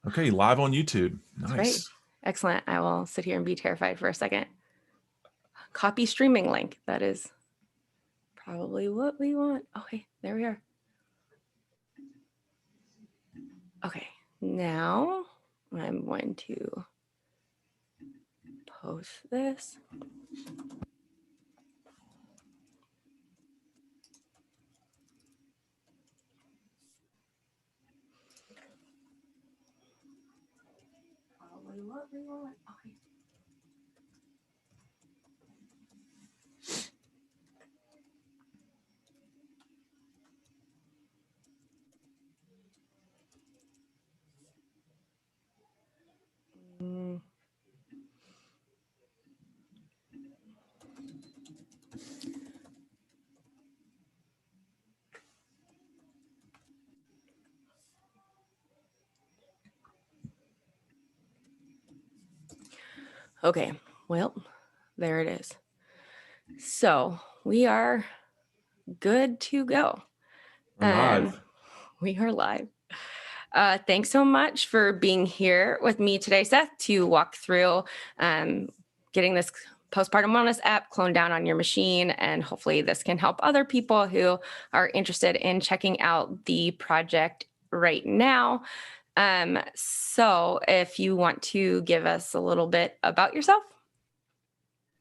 Okay, live on YouTube. That's Nice. right. Excellent. I will sit here and be terrified for a second. Copy streaming link. That is probably what we want. Okay, there we are. Okay, now I'm going to post this. Probably what we want. Okay. Okay, well, there it is. So we are good to go. Live. We are live. Thanks so much for being here with me today, Seth, to walk through getting this postpartum wellness app cloned down on your machine. And hopefully this can help other people who are interested in checking out the project right now. So if you want to give us a little bit about yourself.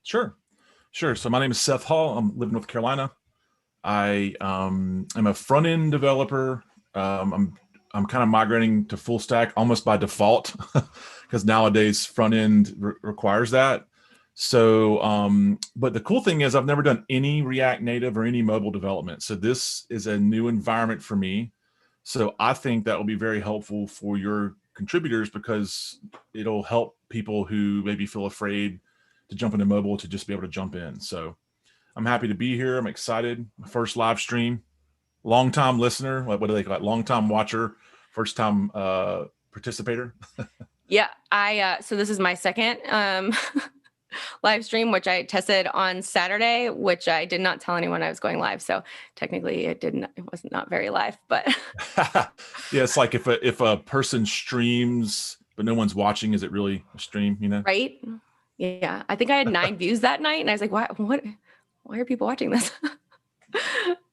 Sure. So my name is Seth Hall. I'm living in North Carolina. I am a front-end developer. I'm kind of migrating to full stack almost by default because nowadays front-end requires that. So, but the cool thing is I've never done any React Native or any mobile development. So this is a new environment for me. So I think that will be very helpful for your contributors because it'll help people who maybe feel afraid to jump into mobile to just be able to jump in. So I'm happy to be here. I'm excited. My first live stream, long time listener. What do they call it? Long time watcher, first time participator. Yeah, so this is my second live stream, which I tested on Saturday, which I did not tell anyone I was going live. So technically it was not very live, but yeah, it's like if a person streams but no one's watching, is it really a stream, you know? Right? Yeah. I think I had 9 views that night and I was like, why are people watching this?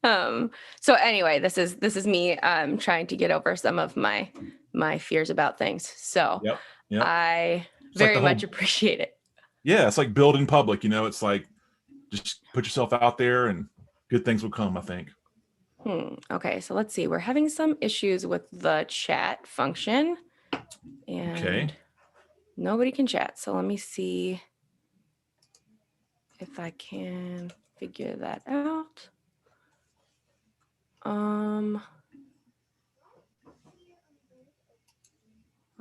So anyway, this is me trying to get over some of my fears about things. So Yep. I very much appreciate it. Yeah, it's like build in public, you know, it's like just put yourself out there and good things will come, I think. Okay, so let's see. We're having some issues with the chat function and nobody can chat. So let me see if I can figure that out. I don't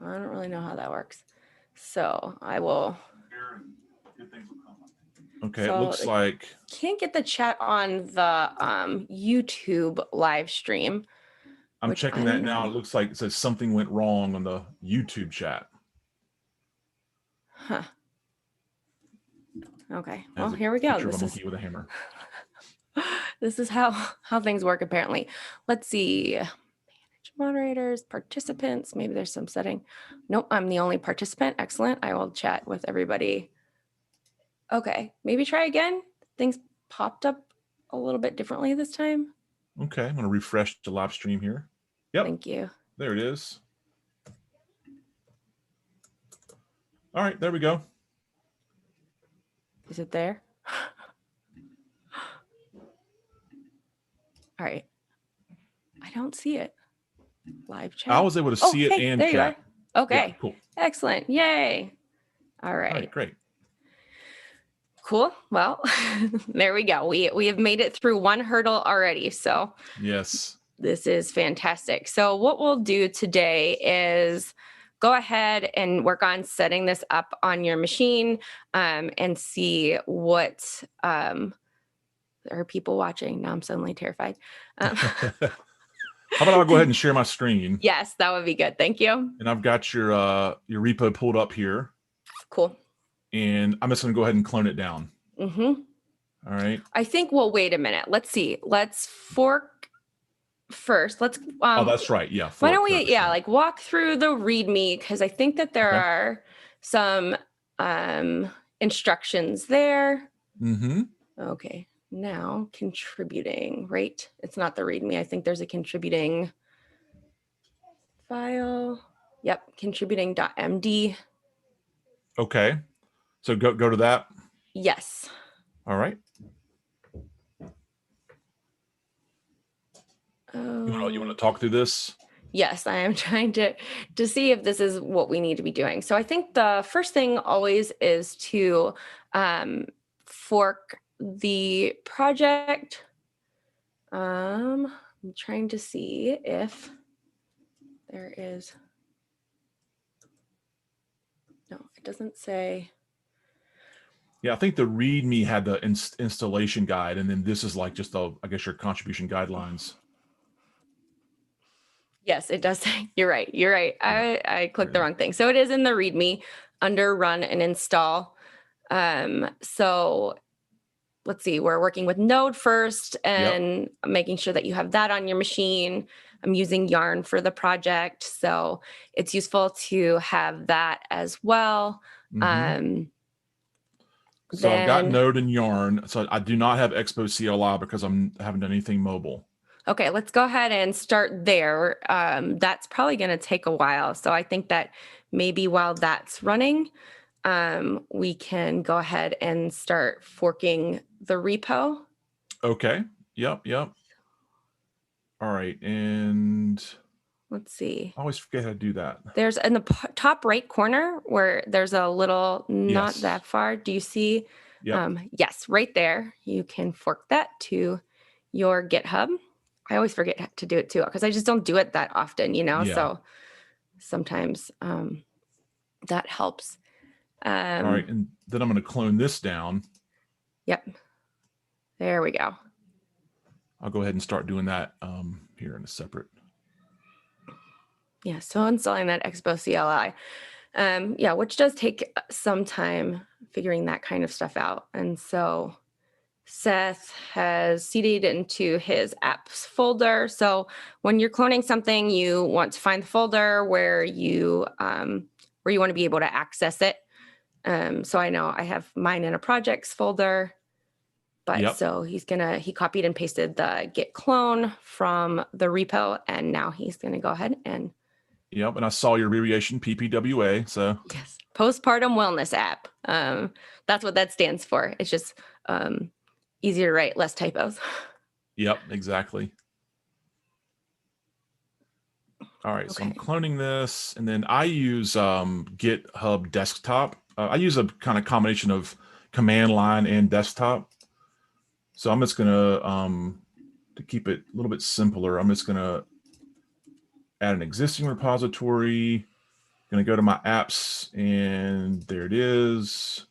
really know how that works. So I will. Okay, so it looks like can't get the chat on the YouTube live stream. I'm checking that now. It looks like it says something went wrong on the YouTube chat. Huh. Okay. Well, here we go. This is a monkey with a hammer. This is how things work apparently. Let's see. Manage moderators, participants. Maybe there's some setting. Nope, I'm the only participant. Excellent. I will chat with everybody. Okay, maybe try again. Things popped up a little bit differently this time. Okay, I'm going to refresh the live stream here. Yep. Thank you. There it is. All right, there we go. Is it there? All right. I don't see it. Live chat. I was able to see it and there chat. You are. Okay. Yeah, cool. Excellent. Yay. All right. All right, great. Cool. Well, there we go. We have made it through one hurdle already. So yes, this is fantastic. So what we'll do today is go ahead and work on setting this up on your machine and see what are people watching. Now I'm suddenly terrified. How about I'll go ahead and share my screen? Yes, that would be good. Thank you. And I've got your repo pulled up here. Cool. And I'm just going to go ahead and clone it down. Mm-hmm. All right. I think, well, wait a minute. Let's see. Let's fork first, let's Oh, that's right. Yeah. why don't Fork we, first. yeah, like walk through the README, because I think that there Okay. are some instructions there. Mm-hmm. Okay, now contributing, right? It's not the README. I think there's a contributing file. Yep, contributing.md. Okay. So go to that. Yes. All right. You want to talk through this? Yes, I am trying to see if this is what we need to be doing. So I think the first thing always is to fork the project. I'm trying to see if there is. No, it doesn't say. Yeah, I think the README had the installation guide, and then this is like just the, I guess, your contribution guidelines. Yes, it does say. You're right. You're right. Yeah. I clicked the wrong thing. So it is in the README under run and install. So let's see, we're working with Node first and making sure that you have that on your machine. I'm using Yarn for the project, so it's useful to have that as well. Mm-hmm. So I've got Node and Yarn. So I do not have Expo CLI because I haven't done anything mobile. Okay, let's go ahead and start there. That's probably going to take a while. So I think that maybe while that's running, we can go ahead and start forking the repo. Okay. Yep. All right. And let's see. I always forget how to do that. There's in the top right corner where there's a little, not Yes. that far. Do you see? Yep. Yes, right there. You can fork that to your GitHub. I always forget to do it too, because I just don't do it that often, Yeah. So sometimes that helps. All right. And then I'm going to clone this down. Yep. There we go. I'll go ahead and start doing that here in a separate. Yeah. So installing that Expo CLI. Yeah, which does take some time figuring that kind of stuff out. And so Seth has seeded into his apps folder. So when you're cloning something, you want to find the folder where you want to be able to access it. So I know I have mine in a projects folder, but so he copied and pasted the git clone from the repo, and now he's going to go ahead and. Yep, and I saw your abbreviation PPWA. So yes, postpartum wellness app. That's what that stands for. It's just easier to write, less typos. Yep, exactly. All right, so I'm cloning this, and then I use GitHub Desktop. I use a kind of combination of command line and desktop. So I'm just gonna to keep it a little bit simpler, I'm just gonna add an existing repository. Gonna go to my apps, and there it is.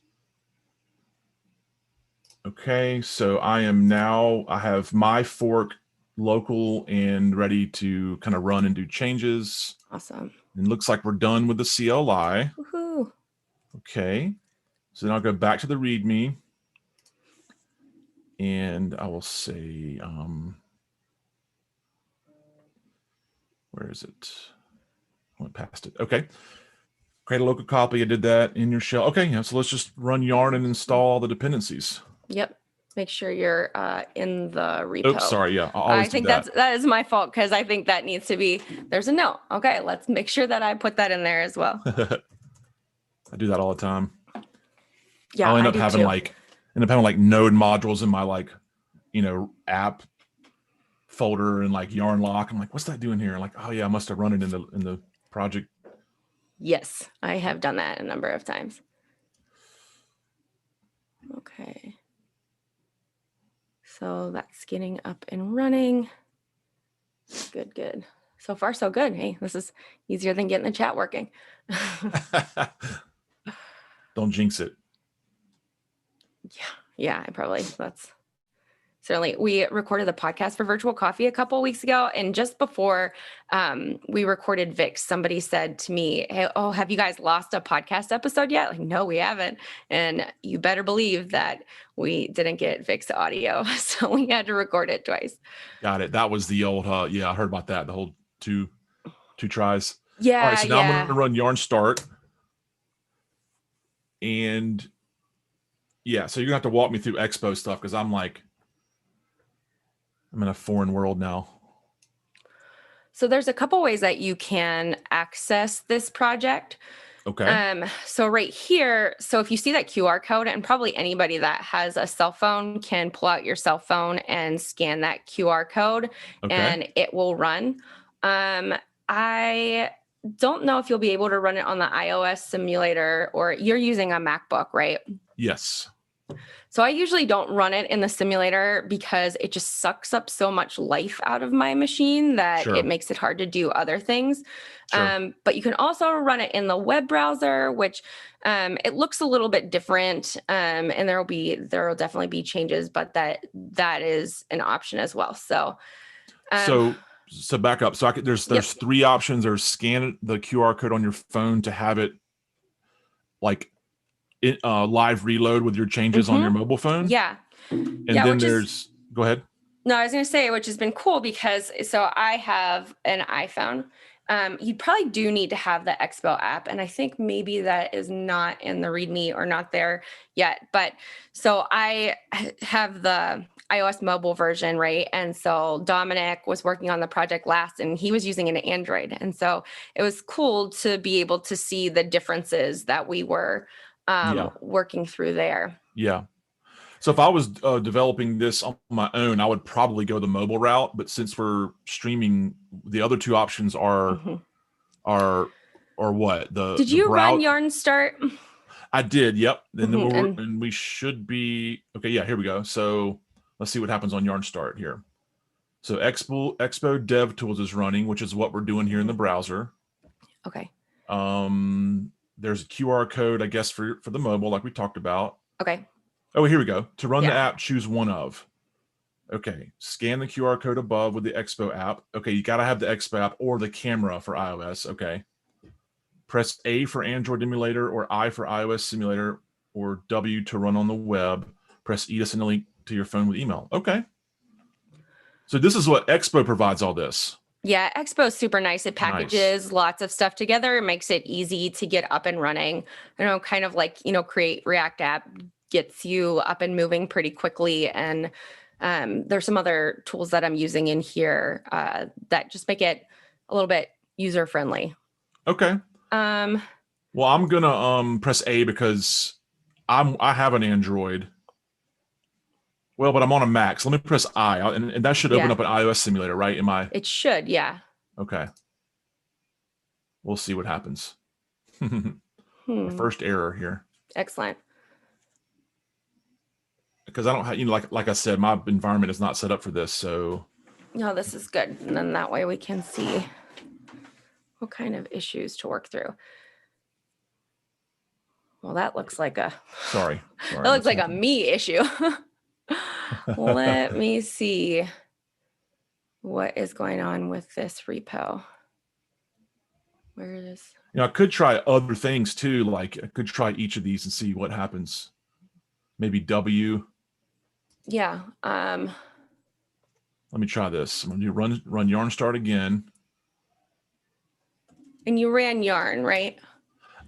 Okay, so I have my fork local and ready to kind of run and do changes. Awesome. And it looks like we're done with the CLI. Woohoo. Okay, so then I'll go back to the README, and I will say, where is it? I went past it. Okay. Create a local copy. I did that in your shell. Okay, yeah, so let's just run yarn and install all the dependencies. Yep. Make sure you're in the repo. Oops, sorry. Yeah, I think that is my fault, because I think that needs to be, there's a note. Okay, let's make sure that I put that in there as well. I do that all the time. Yeah, I'll end up having like node modules in my app folder and like yarn lock. I'm like, what's that doing here? I'm like, oh yeah, I must have run it in the project. Yes, I have done that a number of times. Okay. So that's getting up and running. Good. So far, so good. Hey, this is easier than getting the chat working. Don't jinx it. Yeah, I probably, that's Certainly. We recorded the podcast for Virtual Coffee a couple of weeks ago. And just before we recorded Vix, somebody said to me, hey, oh, have you guys lost a podcast episode yet? Like, no, we haven't. And you better believe that we didn't get Vix audio. So we had to record it twice. Got it. That was the old, yeah, I heard about that. The whole two tries. Yeah. All right. So now I'm going to run yarn start. And yeah, so you're gonna have to walk me through Expo stuff because I'm in a foreign world now. So there's a couple ways that you can access this project. Okay. So right here, so if you see that QR code, and probably anybody that has a cell phone can pull out your cell phone and scan that QR code, and it will run. I don't know if you'll be able to run it on the iOS simulator, or you're using a MacBook, right? Yes. So I usually don't run it in the simulator because it just sucks up so much life out of my machine that it makes it hard to do other things. Sure. But you can also run it in the web browser, which it looks a little bit different, and there will definitely be changes, but that is an option as well. So back up. So there's 3 options. There's scan the QR code on your phone to have it live reload with your changes on your mobile phone. Yeah. And then there's, go ahead. No, I was going to say, which has been cool because, so I have an iPhone. You probably do need to have the Expo app. And I think maybe that is not in the README or not there yet. But so I have the iOS mobile version, right? And so Dominic was working on the project last and he was using an Android. And so it was cool to be able to see the differences that we were working through there. Yeah. So if I was developing this on my own, I would probably go the mobile route. But since we're streaming, the other 2 options are what? Did you run Yarn Start? I did. Yep. And we should be okay. Yeah. Here we go. So let's see what happens on Yarn Start here. So Expo Dev Tools is running, which is what we're doing here in the browser. Okay. There's a QR code, I guess, for the mobile, like we talked about. Okay. Oh, here we go. To run the app, choose one of. Okay. Scan the QR code above with the Expo app. Okay. You got to have the Expo app or the camera for iOS. Okay. Press A for Android emulator, or I for iOS simulator, or W to run on the web. Press E to send a link to your phone with email. Okay. So this is what Expo provides all this. Yeah, Expo is super nice. It packages lots of stuff together. It makes it easy to get up and running. Kind of like, Create React app gets you up and moving pretty quickly. And there's some other tools that I'm using in here that just make it a little bit user-friendly. Okay. Well, I'm gonna press A because I have an Android. Well, but I'm on a Mac, so let me press I, and that should open up an iOS simulator, right? It should, yeah. Okay. We'll see what happens. Our first error here. Excellent. Because I don't have, like I said, my environment is not set up for this, so. No, this is good. And then that way we can see what kind of issues to work through. Well, that looks like a. Sorry. That looks like a me issue. Let me see what is going on with this repo. Where is? I could try other things too. Like I could try each of these and see what happens. Maybe W. Yeah. Let me try this. I'm gonna do run Yarn Start again. And you ran Yarn, right?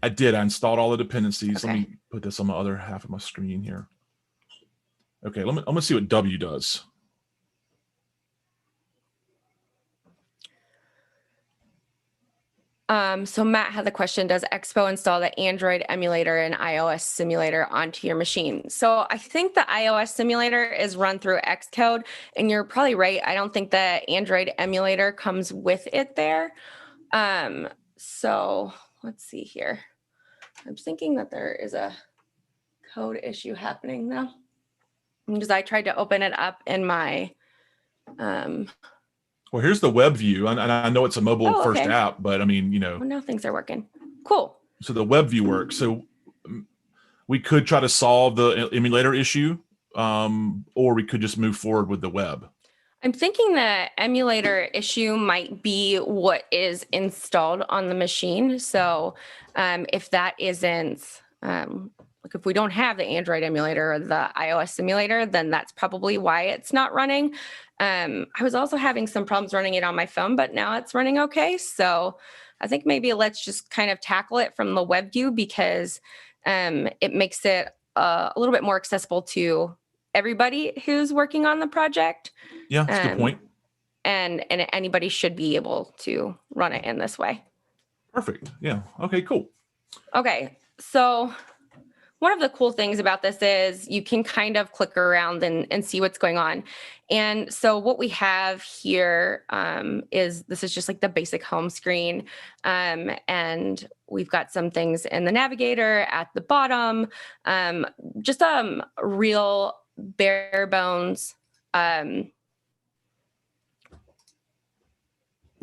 I did. I installed all the dependencies. Okay. Let me put this on my other half of my screen here. Okay, I'm gonna see what W does. So Matt had the question, does Expo install the Android emulator and iOS simulator onto your machine? So I think the iOS simulator is run through Xcode, and you're probably right. I don't think the Android emulator comes with it there. So let's see here. I'm thinking that there is a code issue happening now, because I tried to open it up in my well, here's the web view, and I know it's a mobile first app, but I mean, well, now things are working. Cool. So the web view works. So we could try to solve the emulator issue or we could just move forward with the web. I'm thinking the emulator issue might be what is installed on the machine. So if that isn't, like if we don't have the Android emulator or the iOS simulator, then that's probably why it's not running. I was also having some problems running it on my phone, but now it's running okay. So I think maybe let's just kind of tackle it from the web view, because it makes it a little bit more accessible to everybody who's working on the project. Yeah, that's a good point. And anybody should be able to run it in this way. Perfect. Yeah. Okay, cool. Okay, so one of the cool things about this is you can kind of click around and see what's going on. And so what we have here is this is just like the basic home screen. And we've got some things in the navigator at the bottom, just real bare bones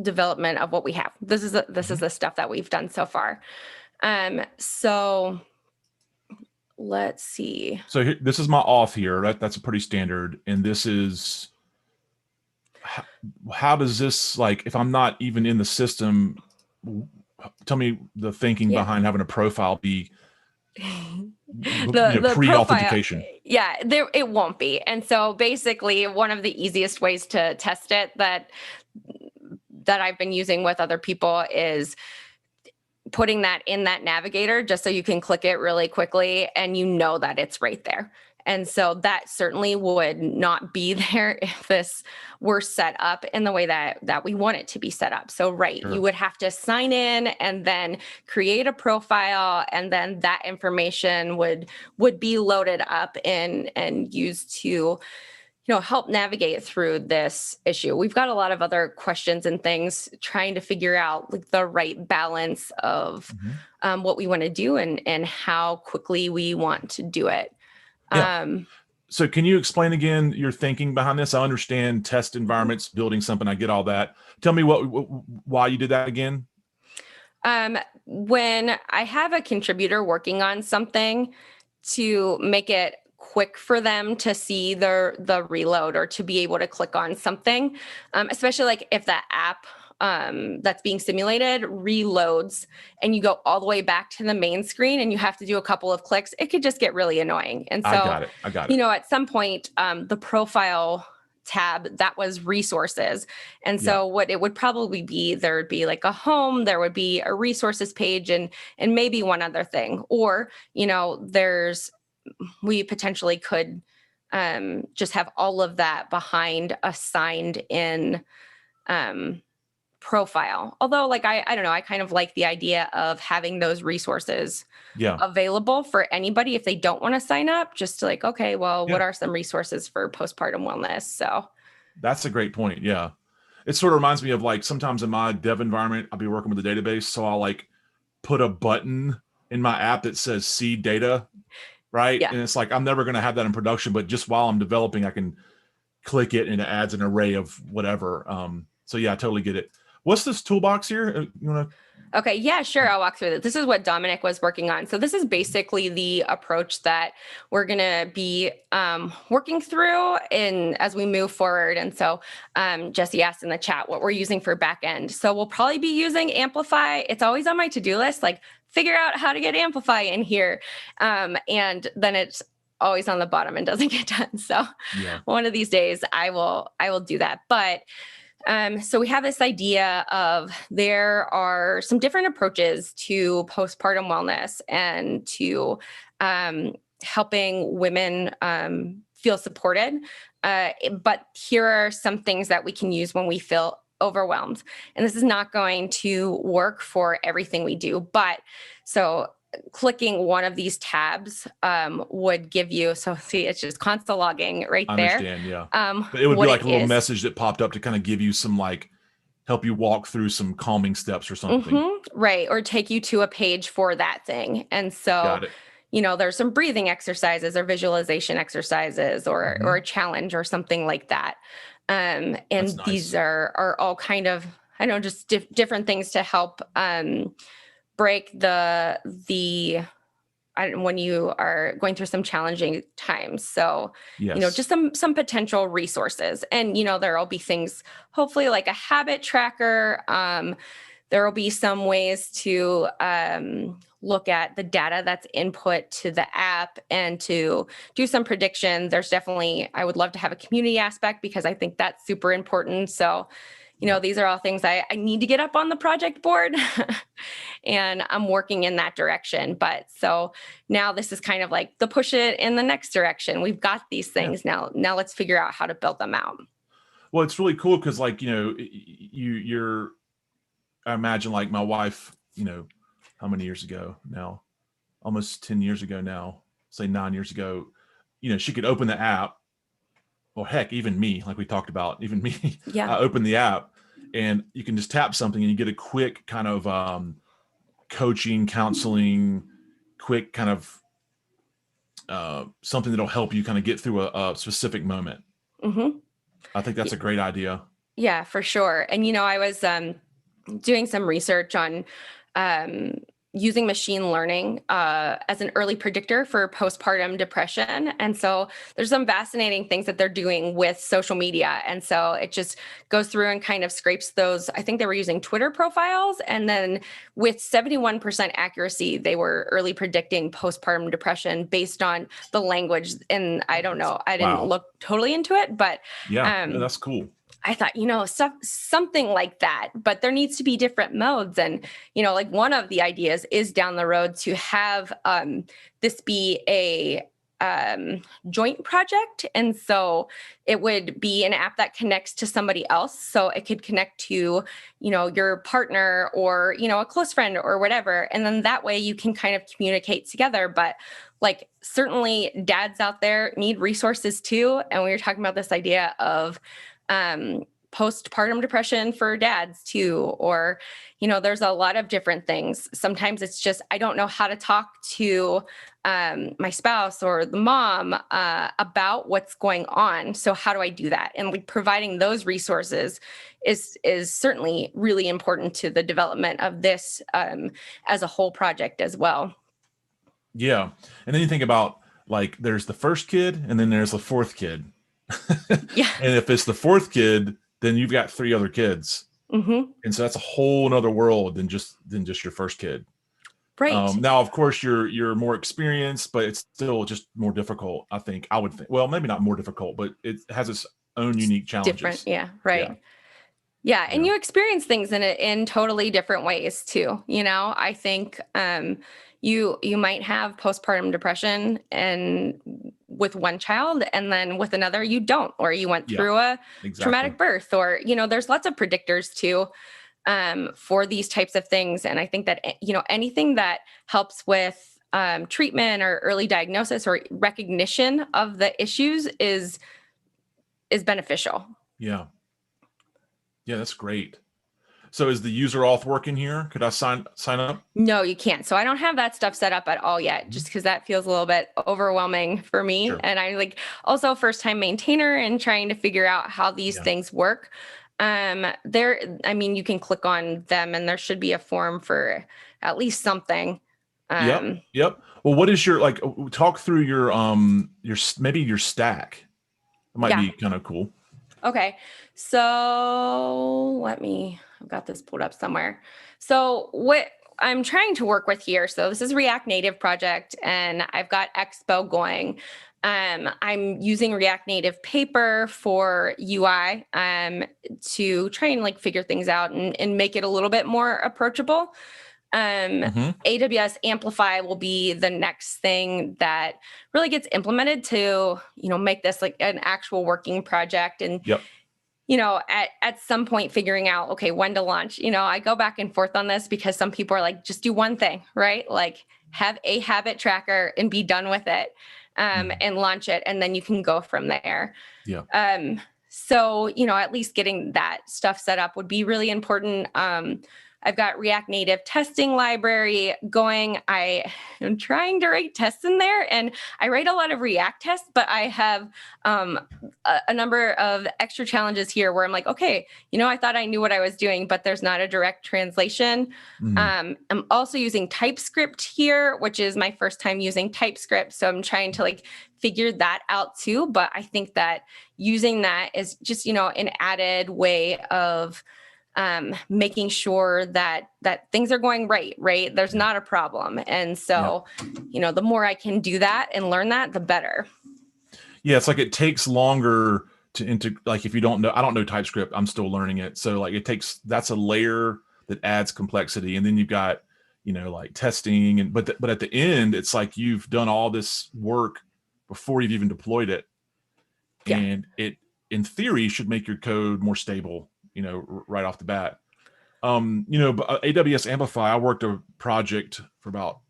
development of what we have. This is the stuff that we've done so far. So let's see. So here, this is my auth here. That's a pretty standard. And this is, how does this, like, if I'm not even in the system, tell me the thinking behind having a profile be the pre-authentication. Yeah, it won't be. And so basically one of the easiest ways to test it that I've been using with other people is putting that in that navigator, just so you can click it really quickly and you know that it's right there. And so that certainly would not be there if this were set up in the way that we want it to be set up. So sure. You would have to sign in and then create a profile, and then that information would be loaded up and used to help navigate through this issue. We've got a lot of other questions and things trying to figure out like the right balance of what we want to do and how quickly we want to do it. Yeah. So can you explain again your thinking behind this? I understand test environments, building something. I get all that. Tell me why you did that again. When I have a contributor working on something, to make it quick for them to see the reload or to be able to click on something, especially like if the app that's being simulated reloads and you go all the way back to the main screen and you have to do a couple of clicks, it could just get really annoying. And so I got it. At some point, the profile tab, that was resources. And so what it would probably be, there would be like a home, there would be a resources page, and maybe one other thing. Or, we potentially could just have all of that behind a signed in profile. Although, like, I don't know, I kind of like the idea of having those resources available for anybody if they don't want to sign up, just to like, okay, well, what are some resources for postpartum wellness? So that's a great point. Yeah. It sort of reminds me of like sometimes in my dev environment, I'll be working with the database. So I'll like put a button in my app that says see data. Right. Yeah. And it's like, I'm never going to have that in production, but just while I'm developing, I can click it and it adds an array of whatever. So yeah, I totally get it. What's this toolbox here? You want to? Okay, yeah, sure. I'll walk through it. This is what Dominic was working on. So this is basically the approach that we're going to be working through as we move forward. And so Jesse asked in the chat what we're using for backend. So we'll probably be using Amplify. It's always on my to-do list, like figure out how to get Amplify in here. And then it's always on the bottom and doesn't get done. So one of these days I will do that. But so we have this idea of there are some different approaches to postpartum wellness and to helping women feel supported. But here are some things that we can use when we feel overwhelmed. And this is not going to work for everything we do. But so clicking one of these tabs would give you, so see, it's just console logging right there. I understand, yeah. But it would be like a little message that popped up to kind of give you some, like, help you walk through some calming steps or something. Right, or take you to a page for that thing. And so, there's some breathing exercises or visualization exercises or a challenge or something like that. And nice. These are all kind of, I don't know, just different things to help break the when you are going through some challenging times. So, Yes. just some potential resources. And, there'll be things, hopefully like a habit tracker. There will be some ways to look at the data that's input to the app and to do some prediction. There's definitely, I would love to have a community aspect because I think that's super important. So, these are all things I need to get up on the project board and I'm working in that direction. But so now this is kind of like the push it in the next direction. We've got these things now let's figure out how to build them out. Well, it's really cool because like, you're, I imagine like my wife, how many years ago now? Almost 10 years ago now, say 9 years ago, she could open the app, or heck, even me, like we talked about, even me, Yeah. I open the app and you can just tap something and you get a quick kind of coaching, counseling, quick kind of something that'll help you kind of get through a specific moment. Mm-hmm. I think that's a great idea. Yeah, for sure. And, I was doing some research on using machine learning as an early predictor for postpartum depression. And so there's some fascinating things that they're doing with social media. And so it just goes through and kind of scrapes those. I think they were using Twitter profiles. And then with 71% accuracy, they were early predicting postpartum depression based on the language. And I don't know, I didn't look totally into it, but yeah, no, that's cool. I thought, something like that, but there needs to be different modes. And, like one of the ideas is down the road to have this be a joint project. And so it would be an app that connects to somebody else. So it could connect to, your partner or, a close friend or whatever. And then that way you can kind of communicate together. But like certainly dads out there need resources too. And we were talking about this idea of postpartum depression for dads too, or, there's a lot of different things. Sometimes it's just, I don't know how to talk to my spouse or the mom about what's going on. So how do I do that? And like providing those resources is certainly really important to the development of this as a whole project as well. Yeah. And then you think about like, there's the first kid and then there's the fourth kid. Yeah. And if it's the fourth kid, then you've got 3 other kids. Mm-hmm. And so that's a whole nother world than just your first kid. Right. Now, of course, you're more experienced, but it's still just more difficult, I think. I would think. Well, maybe not more difficult, but it has its own unique challenges. Different. Yeah. Right. Yeah. And you experience things in totally different ways too. I think you might have postpartum depression and with one child, and then with another you don't, or you went through a traumatic birth, or there's lots of predictors too for these types of things. And I think that anything that helps with treatment or early diagnosis or recognition of the issues is beneficial. Yeah, that's great. So is the user auth working here? Could I sign up? No, you can't. So I don't have that stuff set up at all yet, just because that feels a little bit overwhelming for me. Sure. And I'm like also first time maintainer and trying to figure out how these things work. You can click on them and there should be a form for at least something. Yep. Well, what is your, talk through your maybe your stack. It might be kind of cool. Okay. So I've got this pulled up somewhere. So what I'm trying to work with here. So this is React Native project and I've got Expo going. I'm using React Native Paper for UI to try and figure things out and make it a little bit more approachable. AWS Amplify will be the next thing that really gets implemented to, make this like an actual working project. And, at some point figuring out, okay, when to launch, I go back and forth on this because some people are like, just do one thing, right? Like have a habit tracker and be done with it and launch it. And then you can go from there. Yeah. So, at least getting that stuff set up would be really important. I've got React Native testing library going. I am trying to write tests in there, and I write a lot of React tests, but I have a number of extra challenges here where I'm like, okay, I thought I knew what I was doing, but there's not a direct translation. I'm also using TypeScript here, which is my first time using TypeScript. So I'm trying to figure that out too. But I think that using that is just, an added way of making sure that things are going right. There's not a problem. And so, the more I can do that and learn that, the better. Yeah, it's like it takes longer to if you don't know, I don't know TypeScript, I'm still learning it. So that's a layer that adds complexity. And then you've got, testing but at the end, it's like you've done all this work before you've even deployed it. Yeah. And it, in theory, should make your code more stable, right off the bat. AWS Amplify, I worked a project for about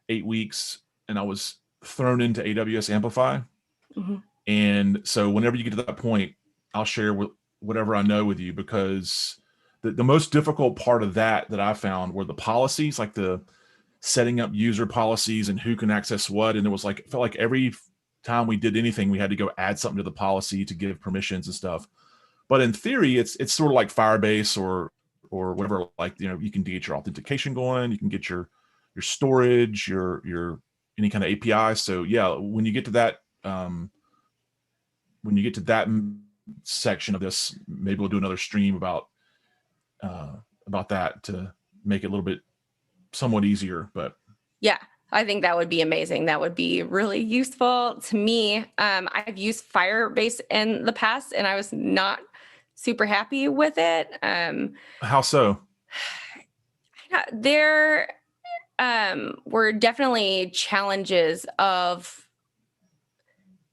8 weeks and I was thrown into AWS Amplify. Mm-hmm. And so whenever you get to that point, I'll share whatever I know with you, because the most difficult part of that I found were the policies, like the setting up user policies and who can access what. And it was it felt like every time we did anything, we had to go add something to the policy to give permissions and stuff. But in theory, it's sort of like Firebase or whatever, you can get your authentication going, you can get your storage, your any kind of API. So yeah, when you get to that, section of this, maybe we'll do another stream about that to make it a little bit somewhat easier. But yeah, I think that would be amazing. That would be really useful to me. I've used Firebase in the past and I was not super happy with it. How so? There were definitely challenges of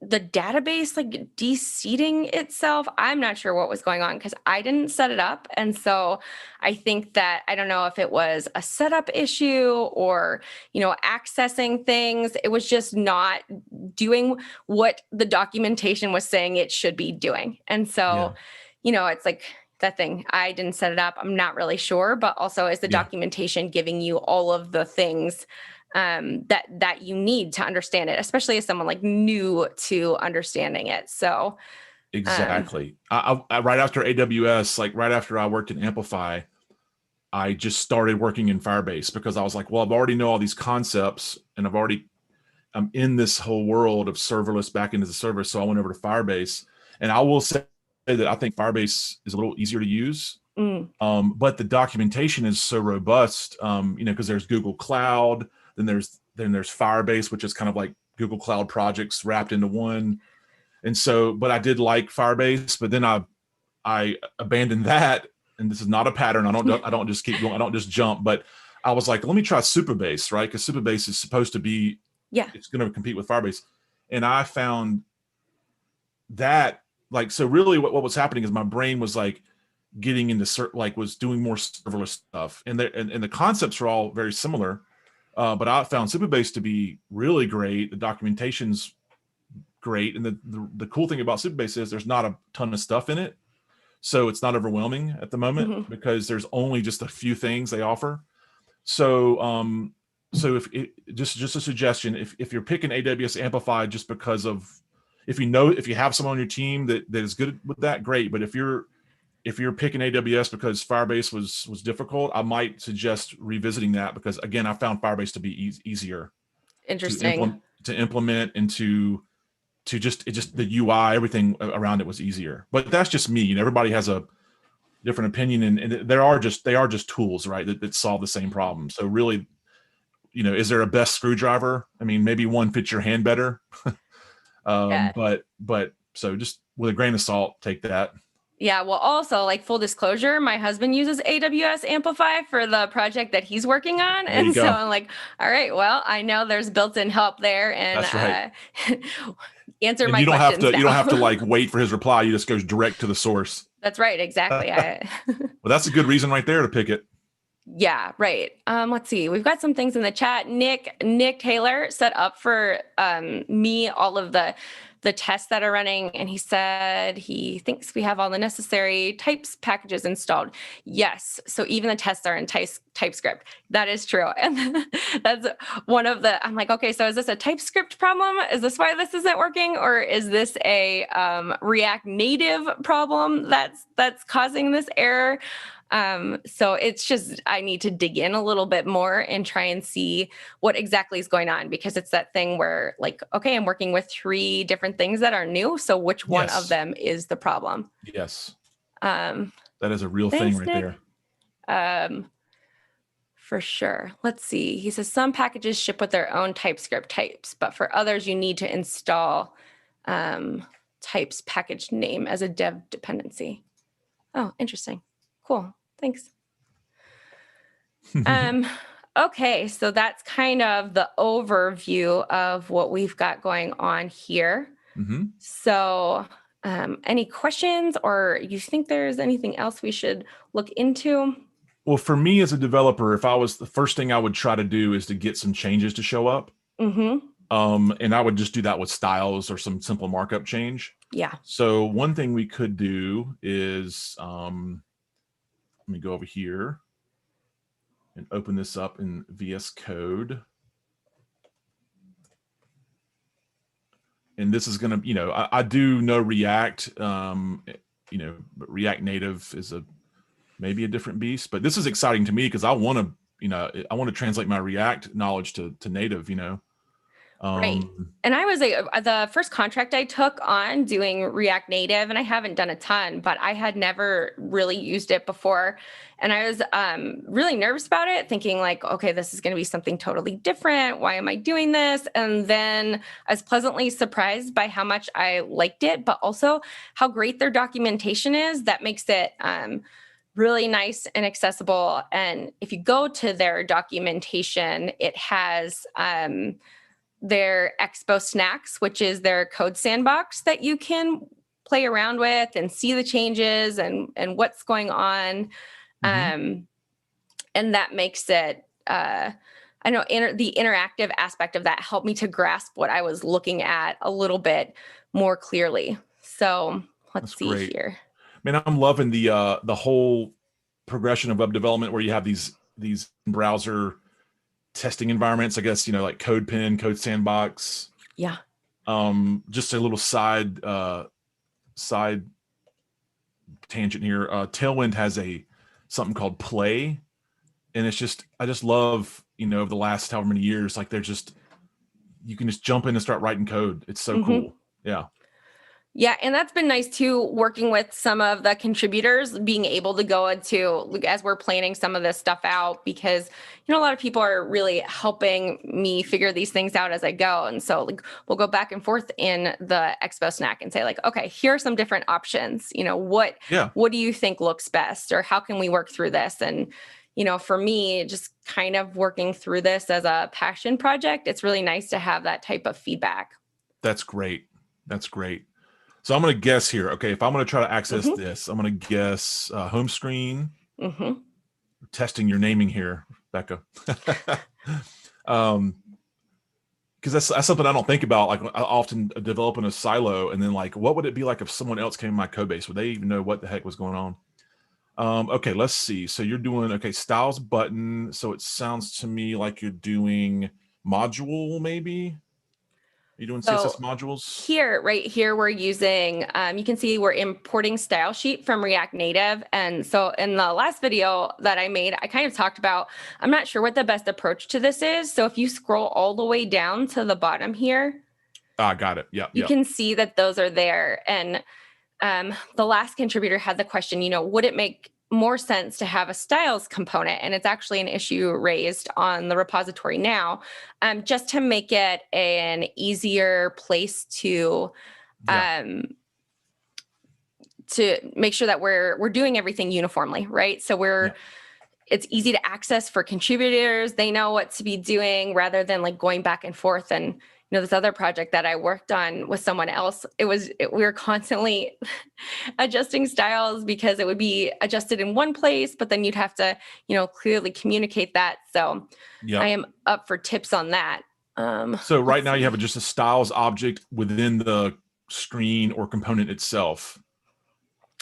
the database de-seeding itself. I'm not sure what was going on because I didn't set it up. And so I think that, I don't know if it was a setup issue or, accessing things. It was just not doing what the documentation was saying it should be doing. And so, it's like that thing, I didn't set it up. I'm not really sure, but also is the documentation giving you all of the things that you need to understand it, especially as someone new to understanding it. So exactly. I right after AWS, right after I worked in Amplify, I just started working in Firebase because I was like, well, I've already know all these concepts and I'm in this whole world of serverless back into the server. So I went over to Firebase, and I will say that I think Firebase is a little easier to use. But the documentation is so robust, because there's Google Cloud, then there's Firebase, which is kind of like Google Cloud projects wrapped into one. And so, but I did like Firebase, but then I abandoned that. And this is not a pattern. I don't just keep going. I don't just jump, but I was like, let me try Supabase, right? Because Supabase is supposed to be, it's going to compete with Firebase. And I found that so really what was happening is my brain was getting into was doing more serverless stuff. And the concepts are all very similar. But I found Supabase to be really great. The documentation's great. And the cool thing about Supabase is there's not a ton of stuff in it. So it's not overwhelming at the moment because there's only just a few things they offer. So just a suggestion, if you're picking AWS Amplify just because of, if you have someone on your team that is good with that, great. But if you're picking AWS because Firebase was difficult, I might suggest revisiting that because, again, I found Firebase to be easier. Interesting. To implement and to just the UI, everything around it was easier. But that's just me. Everybody has a different opinion, and they are just tools, right? That solve the same problem. So really, is there a best screwdriver? I mean, maybe one fits your hand better. But so just with a grain of salt, take that. Yeah. Well, also full disclosure, my husband uses AWS Amplify for the project that he's working on. And so I'm like, all right, well, I know there's built-in help there, and that's right. Answer my questions. You don't have to wait for his reply. You just go direct to the source. That's right. Exactly. Well, that's a good reason right there to pick it. Yeah, right. Let's see. We've got some things in the chat. Nick Taylor set up for me all of the the tests that are running, and he said he thinks we have all the necessary types packages installed. Yes. So even the tests are in TypeScript. That is true. And that's one of the, I'm like, okay, so is this a TypeScript problem? Is this why this isn't working? Or is this a React Native problem that's causing this error? So it's just, I need to dig in a little bit more and try and see what exactly is going on, because it's that thing where like, okay, I'm working with 3 different things that are new. So which one of them is the problem? Yes. That is a real thing right Nick. there. For sure. Let's see. He says some packages ship with their own TypeScript types, but for others, you need to install types package name as a dev dependency. Oh, interesting. Cool. Thanks. Okay, so that's kind of the overview of what we've got going on here. So any questions, or you think there's anything else we should look into? Well, for me as a developer, if I was, the first thing I would try to do is to get some changes to show up. And I would just do that with styles or some simple markup change. Yeah. So one thing we could do is, let me go over here and open this up in VS Code. And this is going to, I do know React, but React Native is maybe a different beast, but this is exciting to me because I want to, translate my React knowledge to native, Right. And I was the first contract I took on doing React Native, and I haven't done a ton, but I had never really used it before. And I was really nervous about it, thinking like, okay, this is going to be something totally different. Why am I doing this? And then I was pleasantly surprised by how much I liked it, but also how great their documentation is. That makes it really nice and accessible. And if you go to their documentation, it has their Expo Snacks, which is their code sandbox that you can play around with and see the changes and what's going on. And that makes it, I know the interactive aspect of that helped me to grasp what I was looking at a little bit more clearly. So let's see here. Man, I'm loving the whole progression of web development where you have these browser testing environments, I guess, like CodePen, Code Sandbox. Yeah. Just a little side tangent here. Tailwind has something called Play, and it's just, I just love, over the last however many years, like you can just jump in and start writing code. It's so cool. Yeah. Yeah, and that's been nice too, working with some of the contributors, being able to go into, as we're planning some of this stuff out, because, a lot of people are really helping me figure these things out as I go. And so we'll go back and forth in the Expo Snack and say like, okay, here are some different options. What do you think looks best, or how can we work through this? And, for me, just kind of working through this as a passion project, it's really nice to have that type of feedback. That's great. That's great. So I'm going to guess here. Okay, if I'm going to try to access this, I'm going to guess home screen. Testing your naming here, Becca. Because that's something I don't think about. Like, I often develop in a silo, and then like, what would it be like if someone else came in my code base? Would they even know what the heck was going on? Okay, let's see. So you're doing, styles button. So it sounds to me like you're doing module, maybe. You're doing CSS modules? Here, right here, we're using, you can see we're importing style sheet from React Native. And so in the last video that I made, I kind of talked about, I'm not sure what the best approach to this is. So if you scroll all the way down to the bottom here. Got it. Yeah. You can see that those are there. And the last contributor had the question, would it make more sense to have a styles component? And it's actually an issue raised on the repository now, just to make it an easier place to make sure that we're doing everything uniformly, right? So it's easy to access for contributors. They know what to be doing, rather than like going back and forth. And this other project that I worked on with someone else, we were constantly adjusting styles because it would be adjusted in one place, but then you'd have to, clearly communicate that. So I am up for tips on that. So right now you have just a styles object within the screen or component itself.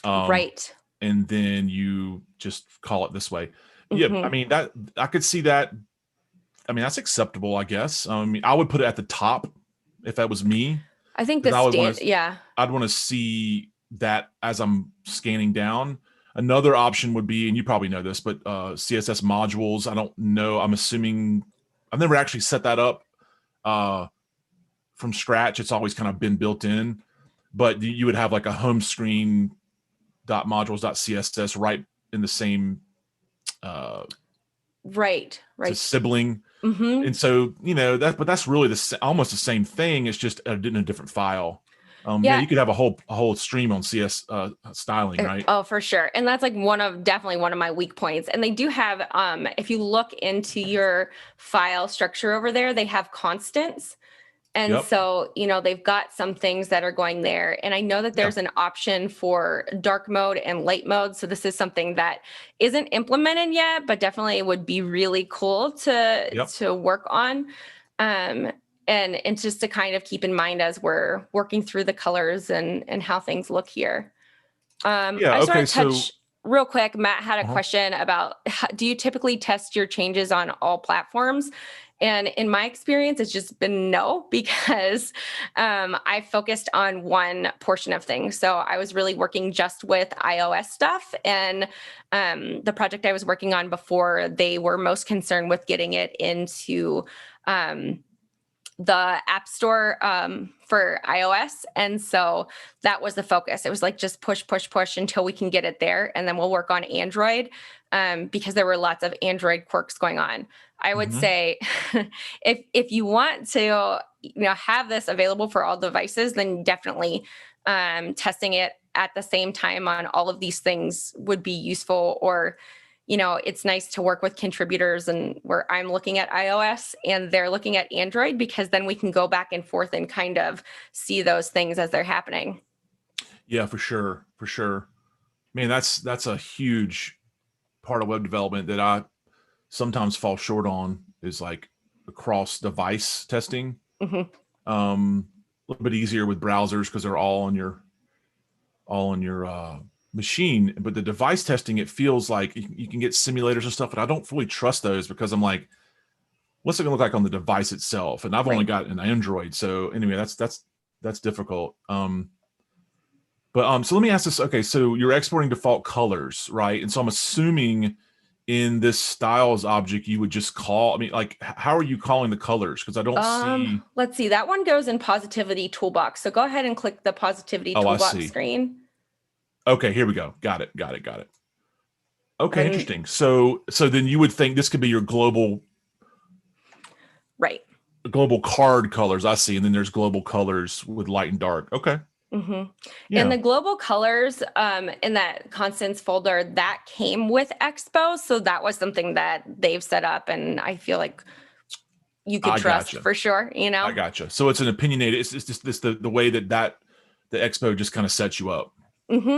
Right. And then you just call it this way. Yeah, I Mhm. mean, that I could see that. I mean, that's acceptable, I guess. I would put it at the top if that was me, I think the because I would want stand, to. yeah. I'd want to see that as I'm scanning down. Another option would be, and you probably know this, but CSS modules. I don't know. I'm assuming I've never actually set that up from scratch. It's always kind of been built in, but you would have like a home screen .modules.css right in the same uh, Right. it's a Right. sibling. Mhm. And so, but that's really almost the same thing. It's just in a different file. Yeah, Yeah. you could have a whole stream on CS styling, right? Oh, for sure. And that's like definitely one of my weak points. And they do have, if you look into your file structure over there, they have constants. And Yep. so, they've got some things that are going there. And I know that Yeah. there's an option for dark mode and light mode. So this is something that isn't implemented yet, but definitely would be really cool Yep. to work on. Um, and just to kind of keep in mind as we're working through the colors and how things look here. Yeah. I just Okay. want to So, touch real quick. Matt had a uh-huh. question about do you typically test your changes on all platforms? And in my experience, it's just been no, because I focused on one portion of things. So I was really working just with iOS stuff. And the project I was working on before, they were most concerned with getting it into the App Store for iOS. And so that was the focus. It was like just push, push, push until we can get it there. And then we'll work on Android because there were lots of Android quirks going on. I would Mhm. say if you want to have this available for all devices, then definitely testing it at the same time on all of these things would be useful. Or it's nice to work with contributors and where I'm looking at iOS and they're looking at Android, because then we can go back and forth and kind of see those things as they're happening. Yeah, for sure. For sure. Man, that's a huge part of web development that I sometimes fall short on, is like across device testing. Hmm. A little bit easier with browsers because they're all on your machine. But the device testing, it feels like you can get simulators and stuff, but I don't fully trust those because I'm like, what's it gonna look like on the device itself? And I've only Right. got an Android, so anyway, that's difficult. So let me ask this. Okay, so you're exporting default colors, right? And so I'm assuming in this styles object you would just call. I mean, like, how are you calling the colors? Because I don't see. Let's see. That one goes in Positivity Toolbox. So go ahead and click the Positivity Oh, I Toolbox see. screen. Okay, here we go. Got it. Got it. Got it. Okay, And interesting. So then you would think this could be your right. global card colors. I see, and then there's global colors with light and dark. Okay. Mm-hmm. And Yeah. the global colors in that constants folder, that came with Expo. So that was something that they've set up. And I feel like you could I trust gotcha. for sure, I gotcha. So it's an opinionated. It's just the way that the expo just kind of sets you up. Mm-hmm.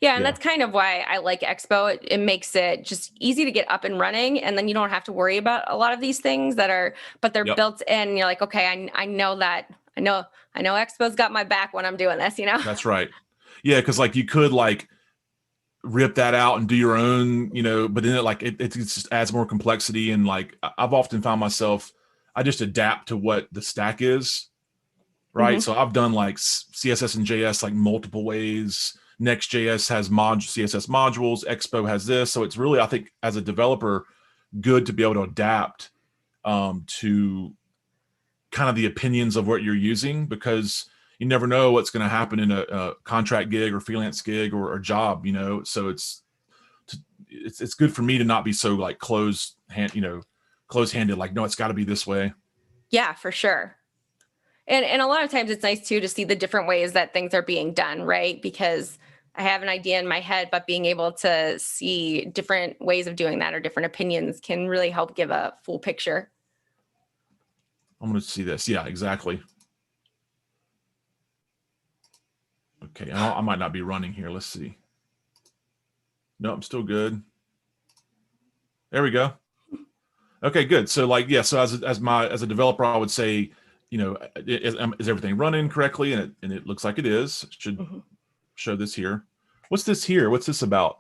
Yeah, and Yeah. that's kind of why I like Expo. It makes it just easy to get up and running, and then you don't have to worry about a lot of these things but they're Yep. built in. You're like, okay, I know that. I know Expo's got my back when I'm doing this. That's right. Yeah, because like you could like rip that out and do your own, but then it just adds more complexity. And like I've often found myself, I just adapt to what the stack is, right? Mm-hmm. So I've done like CSS and JS like multiple ways. Next.js has CSS modules. Expo has this. So it's really, I think, as a developer, good to be able to adapt to kind of the opinions of what you're using, because you never know what's going to happen in a contract gig or freelance gig or job, so it's good for me to not be so like close handed, like, no, it's got to be this way. Yeah, for sure. And a lot of times it's nice too to see the different ways that things are being done, right? Because I have an idea in my head, but being able to see different ways of doing that or different opinions can really help give a full picture. I'm going to see this. Yeah, exactly. Okay, I might not be running here. Let's see. No, I'm still good. There we go. Okay, good. So like, yeah, so as a developer, I would say is everything running correctly? And it looks like it is. It should show this here. What's this here? What's this about?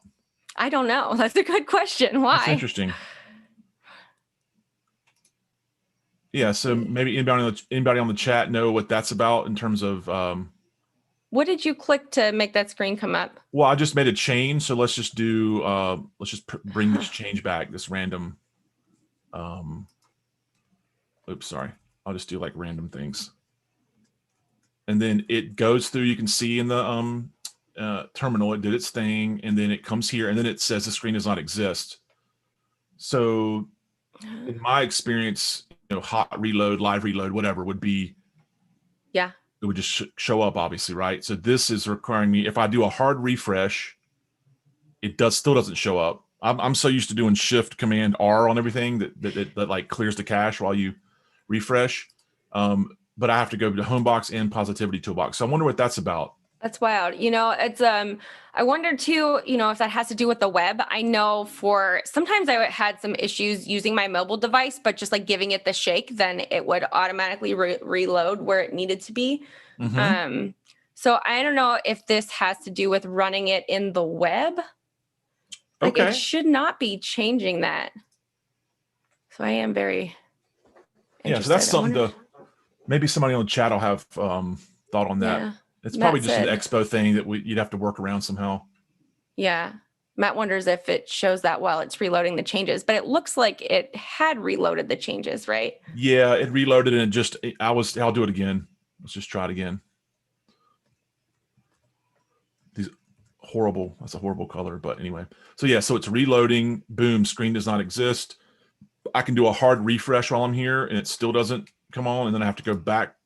I don't know. That's a good question. Why? That's interesting. Yeah, so maybe anybody on the chat know what that's about in terms of. What did you click to make that screen come up? Well, I just made a change, so let's just do. Let's just bring this change back. This random. Oops, sorry. I'll just do like random things, and then it goes through. You can see in the terminal, it did its thing, and then it comes here, and then it says the screen does not exist. So, in my experience, hot reload, live reload, whatever would be. Yeah. It would just show up, obviously, right? So this is requiring me, if I do a hard refresh, it still doesn't show up. I'm so used to doing Shift Command R on everything that like clears the cache while you refresh. But I have to go to Homebox and Positivity Toolbox. So I wonder what that's about. That's wild. It's I wonder too, if that has to do with the web. I know sometimes I had some issues using my mobile device, but just like giving it the shake, then it would automatically reload where it needed to be. So I don't know if this has to do with running it in the web. Like It should not be changing that. So I am very interested. Yeah, so that's something maybe somebody on the chat will have thought on that. Yeah. It's probably just an expo thing that you'd have to work around somehow. Yeah. Matt wonders if it shows that while it's reloading the changes, but it looks like it had reloaded the changes, right? Yeah, it reloaded and I'll do it again. Let's just try it again. That's a horrible color, but anyway. So yeah, so it's reloading, boom, screen does not exist. I can do a hard refresh while I'm here and it still doesn't come on. And then I have to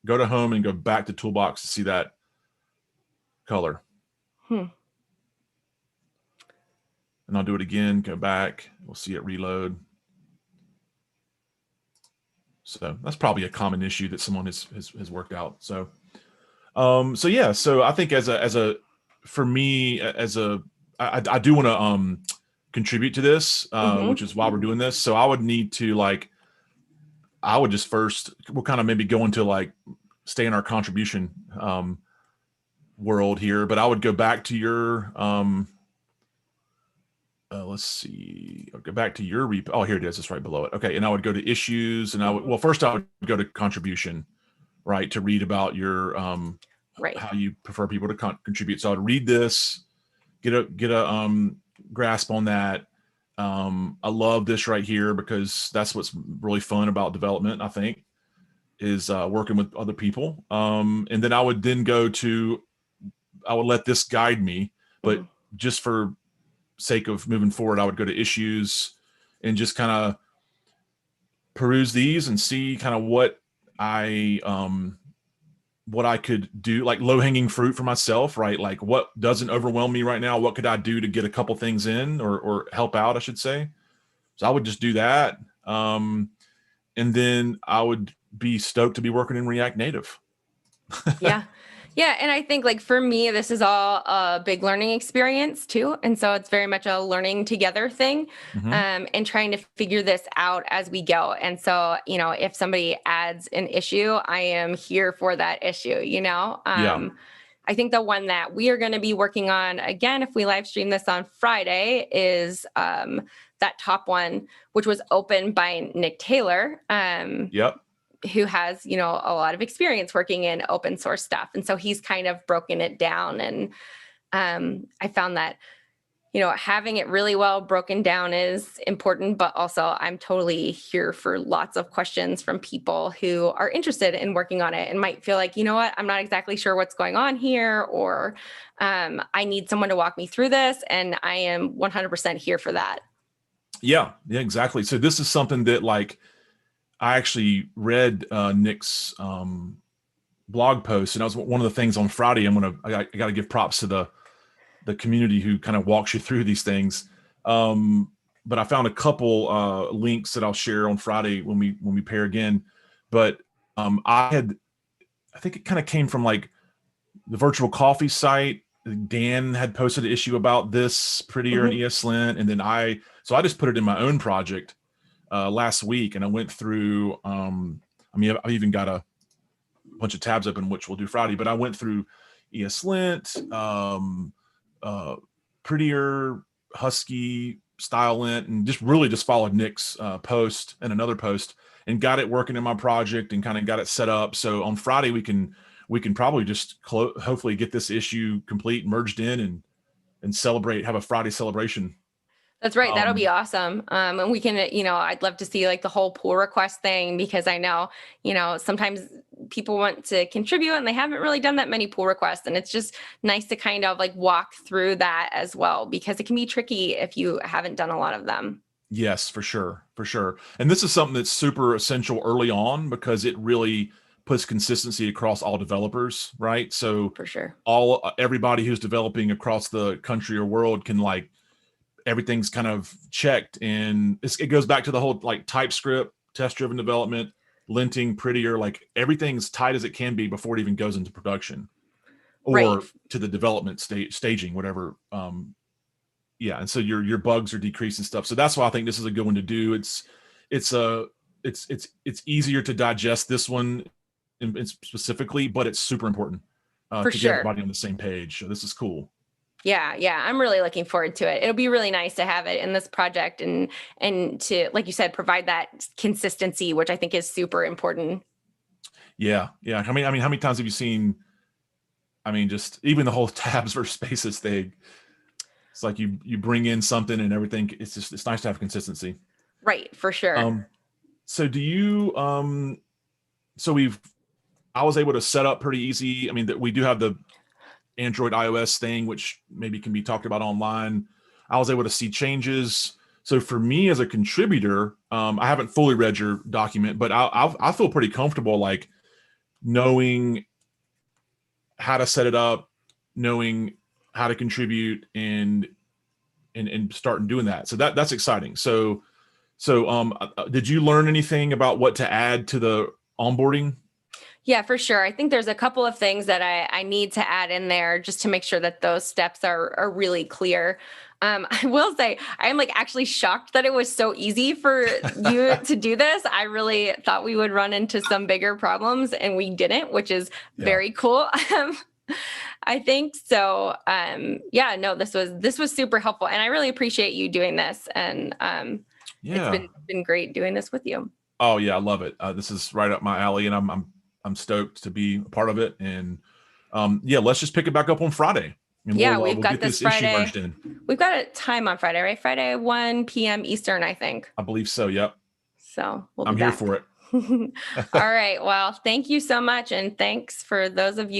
go to home and go back to Toolbox to see that color. And I'll do it again, go back, we'll see it reload. So that's probably a common issue that someone has worked out. So yeah, so I think for me, I do want to contribute to this, which is why we're doing this. So I would need to we'll kind of maybe go into stay in our contribution world here, but I would go back to your let's see, I'll go back to your repo. Oh, here it is. It's right below it. Okay. And I would go to issues and first I would go to contribution, right, to read about your how you prefer people to contribute. So I'd read this, get a grasp on that. I love this right here because that's what's really fun about development, I think, is working with other people. And then I would let this guide me, but just for sake of moving forward, I would go to issues and just kind of peruse these and see kind of what I could do, like low-hanging fruit for myself, right? Like what doesn't overwhelm me right now? What could I do to get a couple things in or help out, I should say. So I would just do that. And then I would be stoked to be working in React Native. Yeah. Yeah. And I think for me, this is all a big learning experience too. And so it's very much a learning together thing and trying to figure this out as we go. And so, if somebody adds an issue, I am here for that issue, I think the one that we are going to be working on again, if we live stream this on Friday, is that top one, which was opened by Nick Taylor. Who has, a lot of experience working in open source stuff. And so he's kind of broken it down. And I found that, having it really well broken down is important, but also I'm totally here for lots of questions from people who are interested in working on it and might feel like, I'm not exactly sure what's going on here, or I need someone to walk me through this. And I am 100% here for that. Yeah, exactly. So this is something that I actually read Nick's blog post, and that was one of the things on Friday. I got to give props to the community who kind of walks you through these things. But I found a couple links that I'll share on Friday when we pair again. But I think it kind of came from the virtual coffee site. Dan had posted an issue about this prettier in ESLint, and then I just put it in my own project last week, and I went through. I've even got bunch of tabs open, which we'll do Friday. But I went through ESLint, Prettier, Husky, StyleLint, and just followed Nick's post and another post and got it working in my project and kind of got it set up. So on Friday we can probably just hopefully get this issue complete, merged in, and celebrate, have a Friday celebration. That's right. That'll be awesome. And we can, I'd love to see like the whole pull request thing, because I know, sometimes people want to contribute and they haven't really done that many pull requests. And it's just nice to kind of like walk through that as well, because it can be tricky if you haven't done a lot of them. Yes, for sure. For sure. And this is something that's super essential early on, because it really puts consistency across all developers, right? So For sure. Everybody who's developing across the country or world can, like, everything's kind of checked, and it goes back to the whole like TypeScript, test-driven development, linting, Prettier, like everything's tight as it can be before it even goes into production or Right. to the development staging, whatever. Yeah, and so your bugs are decreased and stuff. So that's why I think this is a good one to do. It's easier to digest this one specifically, but it's super important For to get sure. everybody on the same page. So this is cool. Yeah, I'm really looking forward to it. It'll be really nice to have it in this project and to, like you said, provide that consistency, which I think is super important. Yeah. I mean, how many times have you seen? I mean, just even the whole tabs versus spaces thing. It's like you bring in something and everything. It's nice to have consistency. Right, for sure. So do you? I was able to set up pretty easy. I mean, we do have the Android iOS thing, which maybe can be talked about online. I was able to see changes. So for me as a contributor, I haven't fully read your document, but I feel pretty comfortable, like, knowing how to set it up, knowing how to contribute, and starting doing that. So that's exciting. So did you learn anything about what to add to the onboarding? Yeah, for sure. I think there's a couple of things that I need to add in there just to make sure that those steps are really clear. I will say I'm like actually shocked that it was so easy for you to do this. I really thought we would run into some bigger problems, and we didn't, which is very cool. I think so. Yeah, no, this was super helpful, and I really appreciate you doing this. And it's been great doing this with you. Oh yeah, I love it. This is right up my alley, and I'm stoked to be a part of it. And yeah, let's just pick it back up on Friday. And we've got get this issue Friday. merged in. We've got a time on Friday, right? Friday, 1 p.m. Eastern, I think. I believe so. Yep. So I'm here for it. All right. Well, thank you so much. And thanks for those of you